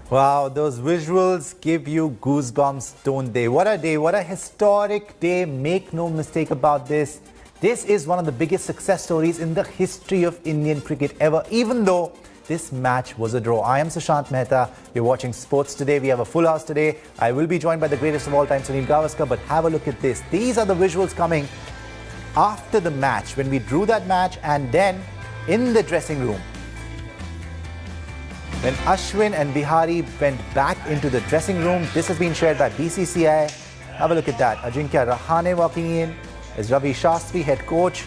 Wow, those visuals give you goosebumps, don't they? What a day, what a historic day. Make no mistake about this. This is one of the biggest success stories in the history of Indian cricket ever, even though this match was a draw. I am Sushant Mehta. You're watching Sports Today. We have a full house today. I will be joined by the greatest of all time, Sunil Gavaskar. But have a look at this. These are the visuals coming after the match, when we drew that match, and then in the dressing room, when Ashwin and Vihari went back into the dressing room. This has been shared by BCCI. Have a look at that. Ajinkya Rahane walking in as Ravi Shastri, head coach.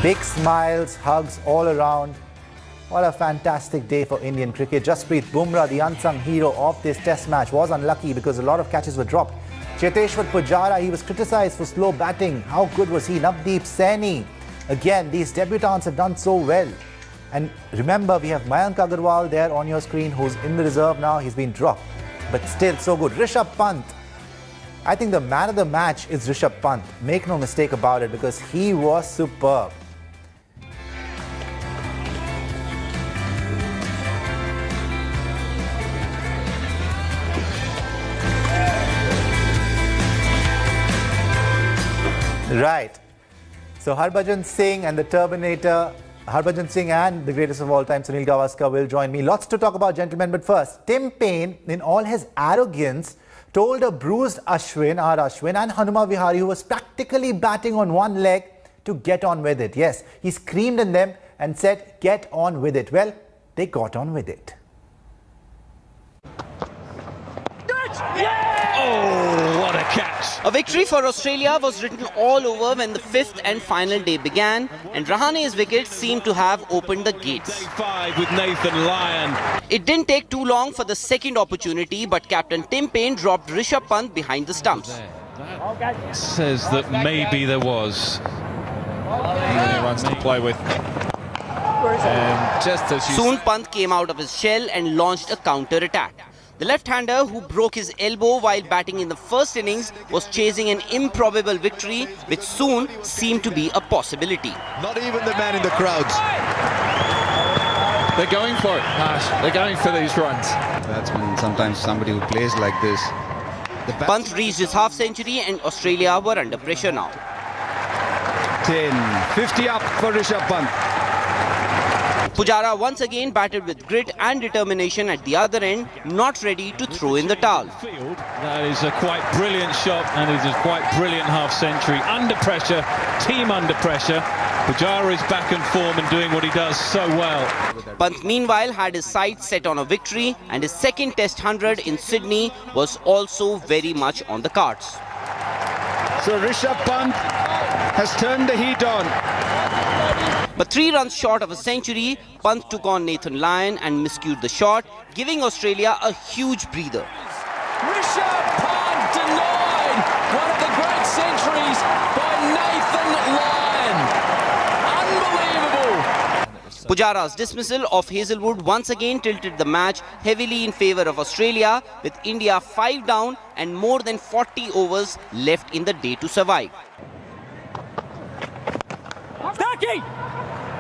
Big smiles, hugs all around. What a fantastic day for Indian cricket. Jasprit Bumrah, the unsung hero of this test match, was unlucky because a lot of catches were dropped. Cheteshwar Pujara, he was criticised for slow batting. How good was he? Navdeep Saini. Again, these debutants have done so well. And remember, we have Mayank Agarwal there on your screen, who's in the reserve now. He's been dropped, but still so good. Rishabh Pant. I think the man of the match is Rishabh Pant. Make no mistake about it, because he was superb. Right. So Harbhajan Singh and the Terminator, Harbhajan Singh and the greatest of all time, Sunil Gavaskar, will join me. Lots to talk about, gentlemen. But first, Tim Paine, in all his arrogance, told a bruised Ashwin, our Ashwin, and Hanuma Vihari, who was practically batting on one leg, to get on with it. Yes, he screamed at them and said, get on with it. Well, they got on with it. Oh, what a catch. A victory for Australia was written all over when the fifth and final day began, and Rahane's wickets seemed to have opened the gates. Day 5 with Nathan Lyon. It didn't take too long for the second opportunity, but captain Tim Paine dropped Rishabh Pant behind the stumps. That says that maybe there was. Many runs to play with. And just as Soon Pant came out of his shell and launched a counter-attack. The left-hander, who broke his elbow while batting in the first innings, was chasing an improbable victory, which soon seemed to be a possibility. Not even the man in the crowds. they're going for it, Harsh. They're going for these runs. Batsman, sometimes somebody who plays like this. Pant reached his half-century and Australia were under pressure now. 10, 50 up for Rishabh Pant. Pujara once again batted with grit and determination at the other end, not ready to throw in the towel. That is a quite brilliant shot, and it is a quite brilliant half-century. Under pressure, team under pressure. Pujara is back in form and doing what he does so well. Pant meanwhile had his sights set on a victory, and his second test 100 in Sydney was also very much on the cards. So Rishabh Pant has turned the heat on. But 3 runs short of a century, Pant took on Nathan Lyon and miscued the shot, giving Australia a huge breather. Rishabh Pant denied one of the great centuries by Nathan Lyon. Unbelievable. Pujara's dismissal of Hazlewood once again tilted the match heavily in favour of Australia, with India 5 down and more than 40 overs left in the day to survive.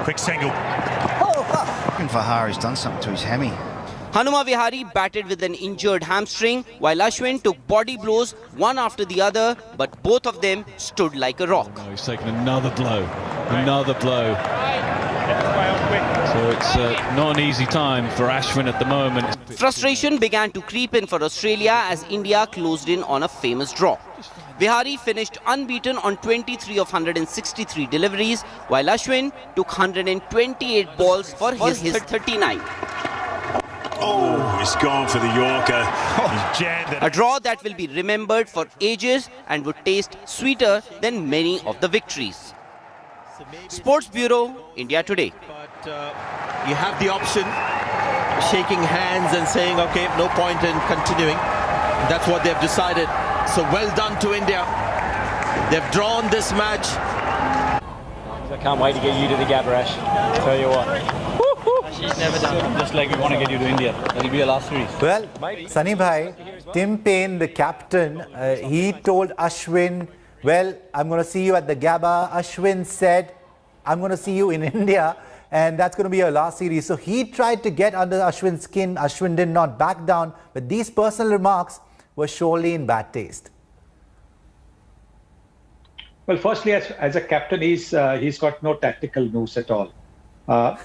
Quick single. Vihari's done something to his hammy. Hanuma Vihari batted with an injured hamstring, while Ashwin took body blows one after the other, but both of them stood like a rock. Oh, he's taken another blow, another blow. So it's not an easy time for Ashwin at the moment. Frustration began to creep in for Australia as India closed in on a famous draw. Vihari finished unbeaten on 23 of 163 deliveries, while Ashwin took 128 balls for his 39. Oh, he's gone for the Yorker. He's jammed it. A draw that will be remembered for ages and would taste sweeter than many of the victories. Sports Bureau, India Today. But you have the option, shaking hands and saying, okay, no point in continuing. That's what they've decided. So well done to India. They've drawn this match. I can't wait to get you to the Gabba, Ash. Tell you what. She's never done. Just like we want to get you to India. That'll be a last series. Well, Sunny Bhai, Tim Paine, the captain, he told Ashwin, well, I'm going to see you at the Gabba. Ashwin said, I'm going to see you in India. and that's going to be our last series. So he tried to get under Ashwin's skin. Ashwin did not back down, but these personal remarks were surely in bad taste. Well, firstly, as a captain, he's got no tactical moves at all. I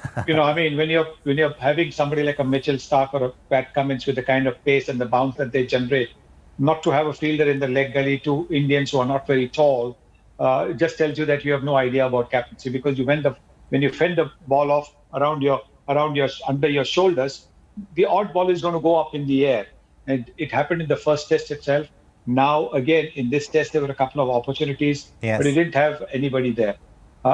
mean, when you're having somebody like a Mitchell Starc or a Pat Cummins with the kind of pace and the bounce that they generate, not to have a fielder in the leg gully to Indians who are not very tall, it just tells you that you have no idea about captaincy, because when you fend the ball off under your shoulders, the odd ball is going to go up in the air, and it happened in the first test itself. Now again in this test there were a couple of opportunities, but he didn't have anybody there.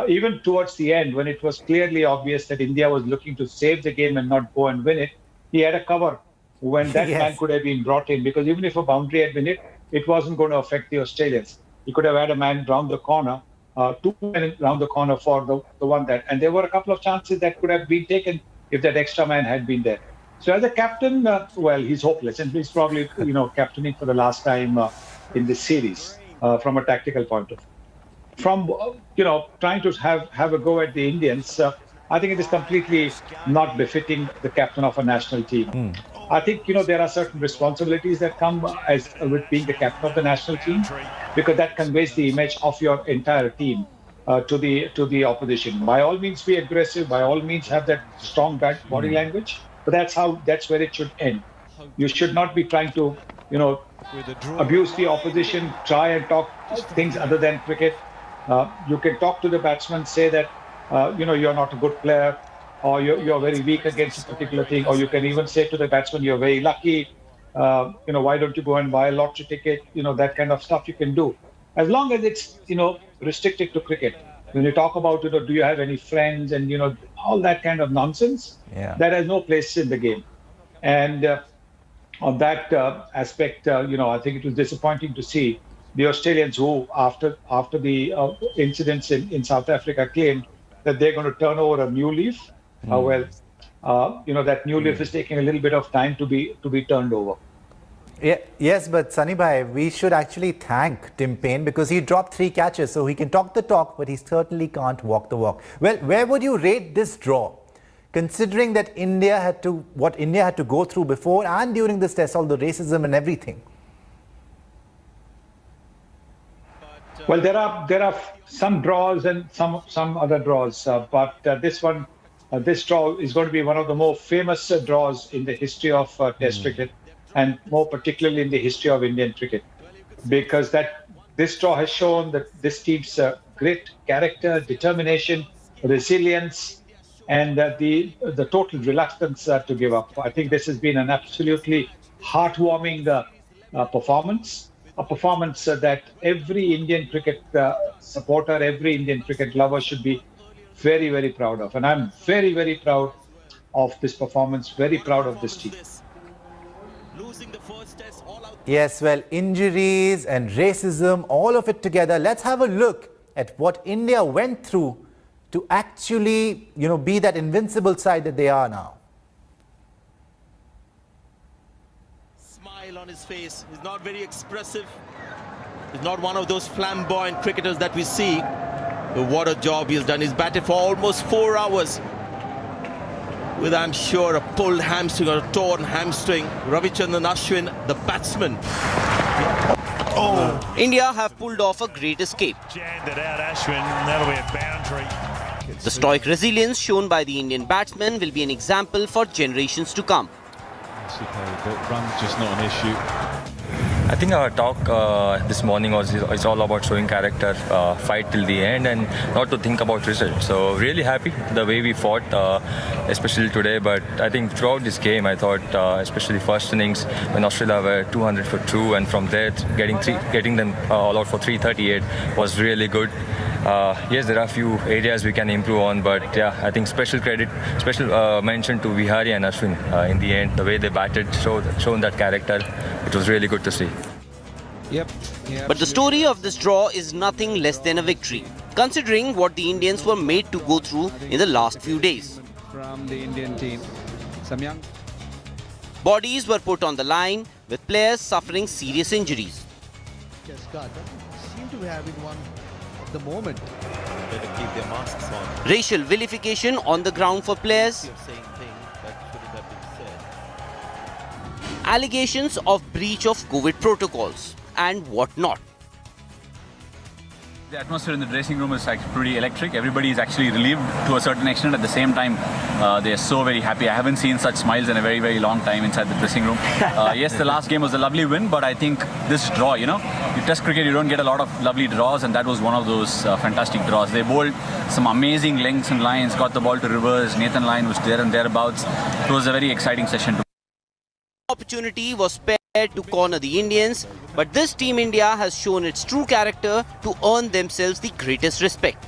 Even towards the end, when it was clearly obvious that India was looking to save the game and not go and win it, he had a cover when that man could have been brought in, because even if a boundary had been hit, it wasn't going to affect the Australians. He could have had a man round the corner, 2 men round the corner for the one that, and there were a couple of chances that could have been taken if that extra man had been there. So as a captain, well, he's hopeless, and he's probably captaining for the last time in this series from a tactical point of view. From trying to have a go at the Indians, I think it is completely not befitting the captain of a national team. I think there are certain responsibilities that come with being the captain of the national team, because that conveys the image of your entire team to the opposition. By all means, be aggressive. By all means, have that strong body language. But that's where it should end. You should not be trying to abuse the opposition, try and talk things other than cricket. You can talk to the batsman, say that you're not a good player, or you're very weak against a particular thing, or you can even say to the batsman, you're very lucky, why don't you go and buy a lottery ticket, that kind of stuff you can do, as long as it's restricted to cricket. When you talk about do you have any friends and all that kind of nonsense, that has no place in the game. And on that aspect, I think it was disappointing to see the Australians who, after the incidents in South Africa, claimed that they're going to turn over a new leaf. That new leaf is taking a little bit of time to be turned over. Yes, but Sunny Bhai, we should actually thank Tim Paine, because he dropped 3 catches, so he can talk the talk, but he certainly can't walk the walk. Well, where would you rate this draw, considering that what India had to go through before and during this test, all the racism and everything? Well, there are some draws and some other draws, but this draw is going to be one of the more famous draws in the history of Test cricket, and more particularly in the history of Indian cricket, because this draw has shown that this team's grit, character, determination, resilience, and the total reluctance to give up. I think this has been an absolutely heartwarming performance. A performance that every Indian cricket supporter, every Indian cricket lover should be very, very proud of. And I'm very, very proud of this performance, very proud of this team. Yes, well, injuries and racism, all of it together. Let's have a look at what India went through to actually, be that invincible side that they are now. On his face, he's not very expressive. He's not one of those flamboyant cricketers that we see. But what a job he's done. He's batted for almost 4 hours with, I'm sure, a pulled hamstring or a torn hamstring. Ravichandran, Ashwin, the batsman. India have pulled off a great escape. Jammed it out, Ashwin. That'll be a boundary. The stoic resilience shown by the Indian batsmen will be an example for generations to come. But run's just not an issue. I think our talk this morning is all about showing character, fight till the end, and not to think about results. So really happy the way we fought, especially today. But I think throughout this game, I thought, especially first innings when Australia were 200 for 2, and from there getting them all out for 338 was really good. Yes, there are a few areas we can improve on, but yeah, I think special mention to Vihari and Ashwin in the end. The way they batted, shown that character. It was really good to see. But the story of this draw is nothing less than a victory, considering what the Indians were made to go through in the last few days. From the Indian team, some young bodies were put on the line, with players suffering serious injuries. Seem to be having one the moment. Better keep their masks on. Racial vilification on the ground for players. Allegations of breach of COVID protocols and whatnot. The atmosphere in the dressing room is pretty electric. Everybody is actually relieved to a certain extent. At the same time, they are so very happy. I haven't seen such smiles in a very, very long time inside the dressing room. Yes, the last game was a lovely win, but I think this draw, you test cricket, you don't get a lot of lovely draws, and that was one of those fantastic draws. They bowled some amazing lengths and lines, got the ball to reverse. Nathan Lyon was there and thereabouts. It was a very exciting session. Opportunity was spared to corner the Indians, but this Team India has shown its true character to earn themselves the greatest respect.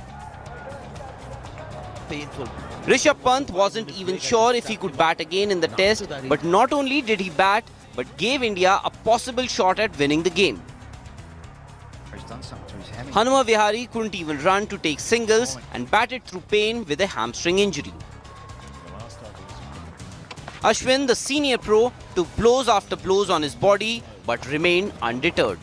Painful. Rishabh Pant wasn't even sure if he could bat again in the test, but not only did he bat, but gave India a possible shot at winning the game. Hanuma Vihari couldn't even run to take singles and batted through pain with a hamstring injury. Ashwin, the senior pro, took blows after blows on his body but remained undeterred.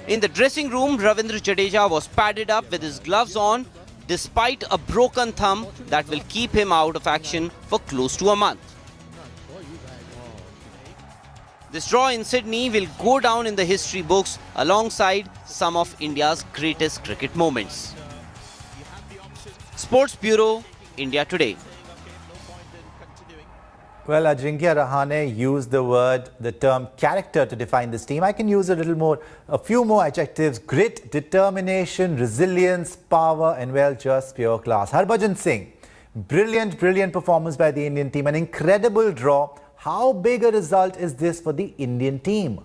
In the dressing room, Ravindra Jadeja was padded up with his gloves on despite a broken thumb that will keep him out of action for close to a month. This draw in Sydney will go down in the history books alongside some of India's greatest cricket moments. Sports Bureau, India Today. Well, Ajinkya Rahane used the term character to define this team. I can use a few more adjectives: grit, determination, resilience, power, and well, just pure class. Harbhajan Singh, brilliant performance by the Indian team, an incredible draw. How big a result is this for the Indian team?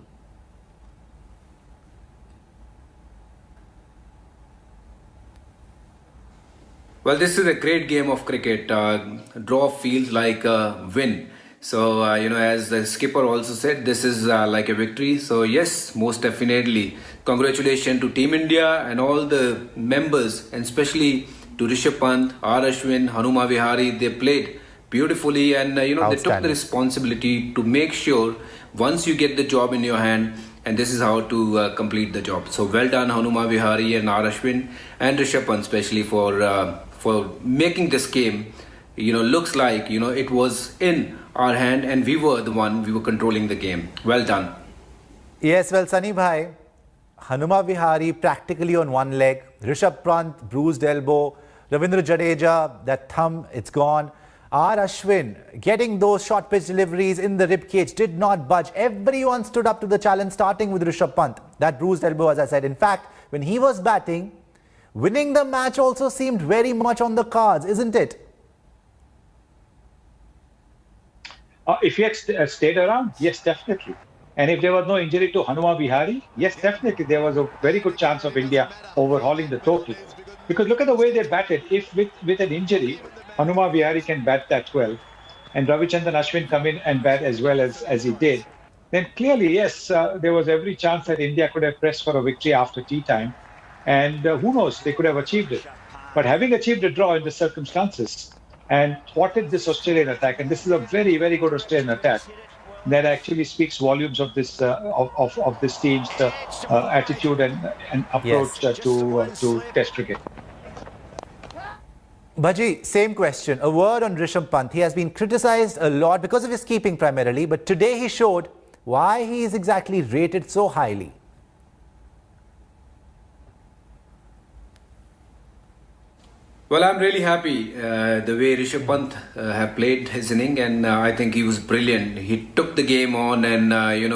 Well, this is a great game of cricket. Draw feels like a win. So, as the skipper also said, this is like a victory. So, yes, most definitely. Congratulations to Team India and all the members, and especially to Rishabh Pant, Ashwin, Hanuma Vihari. They played beautifully, and, they took the responsibility to make sure once you get the job in your hand, and this is how to complete the job. So, well done, Hanuma Vihari and Ashwin and Rishabh Pant, especially for making this game, looks like, it was in our hand and we were controlling the game. Well done. Yes, well, Sunny bhai, Hanuma Vihari practically on one leg, Rishabh Pant, bruised elbow, Ravindra Jadeja, that thumb, it's gone. Ashwin, getting those short pitch deliveries in the ribcage, did not budge. Everyone stood up to the challenge, starting with Rishabh Pant. That bruised elbow, as I said. In fact, when he was batting, winning the match also seemed very much on the cards, isn't it? If he had stayed around, yes, definitely. And if there was no injury to Hanuma Vihari, yes, definitely there was a very good chance of India overhauling the total. Because look at the way they batted. If with an injury, Hanuma Vihari can bat that well, and Ravichandran Ashwin come in and bat as well as he did, then clearly, yes, there was every chance that India could have pressed for a victory after tea time. And who knows, they could have achieved it. But having achieved a draw in the circumstances and thwarted this Australian attack, and this is a very, very good Australian attack, that actually speaks volumes of this of this team's attitude and approach to Test cricket. Bhaji, same question. A word on Rishabh Pant. He has been criticised a lot because of his keeping primarily, but today he showed why he is exactly rated so highly. Well, I'm really happy the way Rishabh Pant have played his inning, and I think he was brilliant. He took the game on, and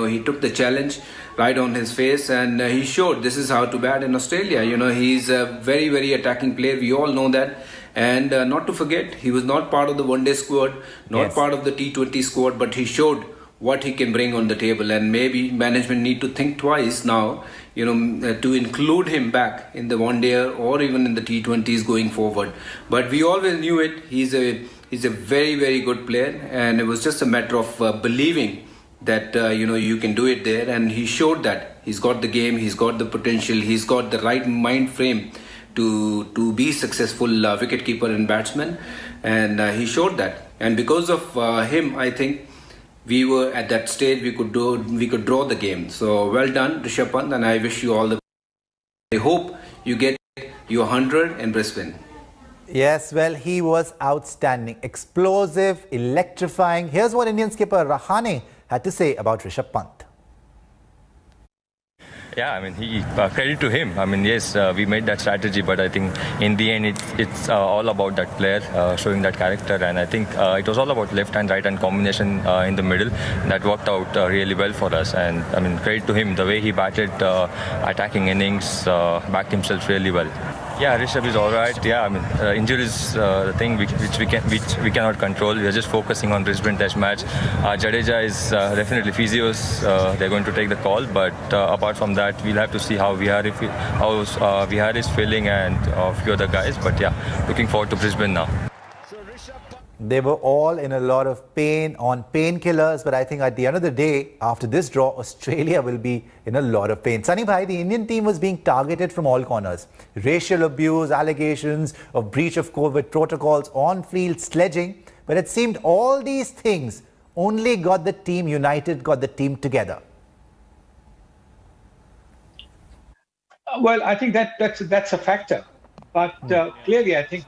he took the challenge right on his face, and he showed this is how to bat in Australia. He's a very, very attacking player. We all know that. And not to forget, he was not part of the one-day squad, not part of the T20 squad, but he showed what he can bring on the table. And maybe management need to think twice now, to include him back in the one-day or even in the T20s going forward. But we always knew it. He's a very, very good player, and it was just a matter of believing that you can do it there. And he showed that he's got the game, he's got the potential, he's got the right mind frame to be successful wicketkeeper and batsman, and he showed that. And because of him, I think we were at that stage we could draw the game. So well done, Rishabh Pant, and I wish you all the hope you get your 100 in Brisbane. Yes, well, he was outstanding, explosive, electrifying. Here's what Indian skipper Rahane had to say about Rishabh Pant. Yeah, I mean, credit to him. I mean, yes, we made that strategy, but I think in the end, it's all about that player showing that character. And I think it was all about left and right hand combination in the middle that worked out really well for us. And I mean, credit to him, the way he batted attacking innings, backed himself really well. Yeah, Rishabh is all right. Yeah, I mean, injury is the thing which we cannot control. We are just focusing on Brisbane Test match. Jadeja is definitely physios. They're going to take the call, but apart from that, we'll have to see how Vihari is feeling and a few other guys. But yeah, looking forward to Brisbane now. They were all in a lot of pain, on painkillers, but I think at the end of the day, after this draw, Australia will be in a lot of pain. Sunny Bhai, the Indian team was being targeted from all corners. Racial abuse, allegations of breach of COVID protocols, on-field sledging, but it seemed all these things only got the team united, got the team together. Well, I think that's a factor, but clearly, I think.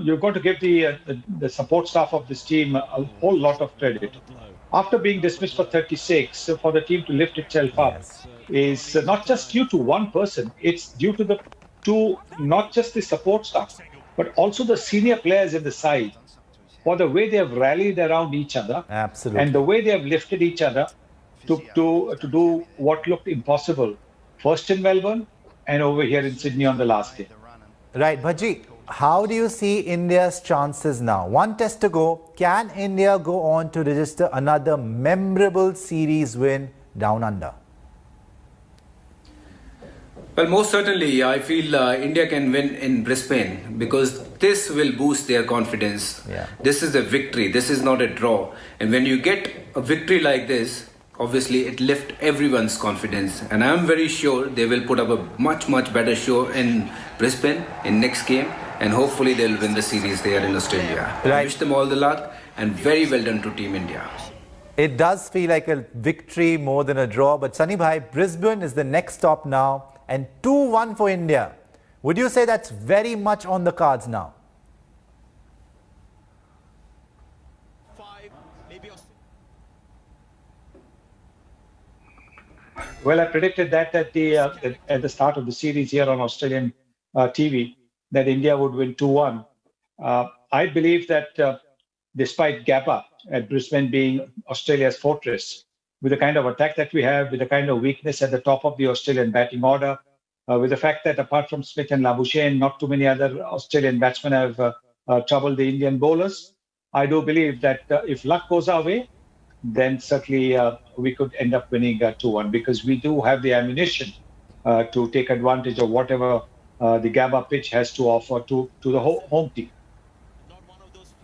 You've got to give the support staff of this team a whole lot of credit. After being dismissed for 36, for the team to lift itself up is not just due to one person. It's due to not just the support staff, but also the senior players in the side for the way they have rallied around each other. Absolutely. And the way they have lifted each other to do what looked impossible. First in Melbourne and over here in Sydney on the last day. Right, Bhaji. How do you see India's chances now? One test to go. Can India go on to register another memorable series win down under? Well, most certainly, I feel India can win in Brisbane because this will boost their confidence. Yeah. This is a victory. This is not a draw. And when you get a victory like this, obviously it lifts everyone's confidence. And I'm very sure they will put up a much, much better show in Brisbane in next game. And hopefully they'll win the series there in Australia. Right. I wish them all the luck and very well done to Team India. It does feel like a victory more than a draw. But Sunny Bhai, Brisbane is the next stop now and 2-1 for India. Would you say that's very much on the cards now? Well, I predicted that at the start of the series here on Australian TV. That India would win 2-1. I believe that despite Gabba at Brisbane being Australia's fortress, with the kind of attack that we have, with the kind of weakness at the top of the Australian batting order, with the fact that apart from Smith and Labuschagne, not too many other Australian batsmen have troubled the Indian bowlers, I do believe that if luck goes our way, then certainly we could end up winning 2-1 because we do have the ammunition to take advantage of whatever the Gabba pitch has to offer to the home team.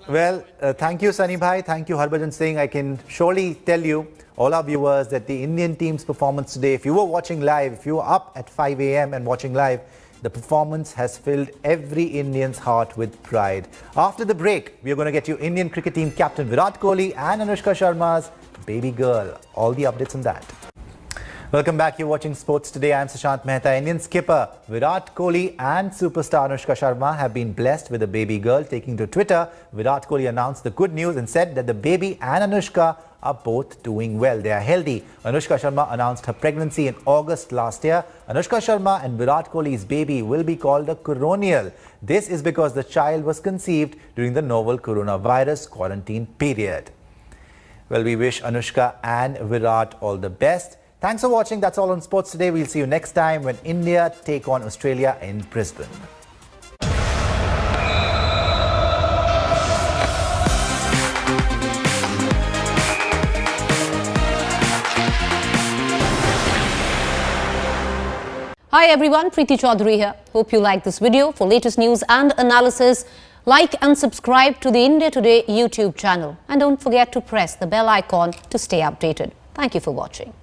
Well, thank you, Sunny Bhai. Thank you, Harbhajan Singh. I can surely tell you, all our viewers, that the Indian team's performance today, if you were watching live, if you were up at 5 a.m. and watching live, the performance has filled every Indian's heart with pride. After the break, we are going to get you Indian cricket team captain Virat Kohli and Anushka Sharma's baby girl. All the updates on that. Welcome back. You're watching Sports Today. I'm Sushant Mehta. Indian skipper Virat Kohli and superstar Anushka Sharma have been blessed with a baby girl. Taking to Twitter, Virat Kohli announced the good news and said that the baby and Anushka are both doing well. They are healthy. Anushka Sharma announced her pregnancy in August last year. Anushka Sharma and Virat Kohli's baby will be called a coronial. This is because the child was conceived during the novel coronavirus quarantine period. Well, we wish Anushka and Virat all the best. Thanks for watching. That's all on Sports Today. We'll see you next time when India take on Australia in Brisbane. Hi everyone, Preeti Chaudhary here. Hope you like this video. For latest news and analysis, like and subscribe to the India Today YouTube channel. And don't forget to press the bell icon to stay updated. Thank you for watching.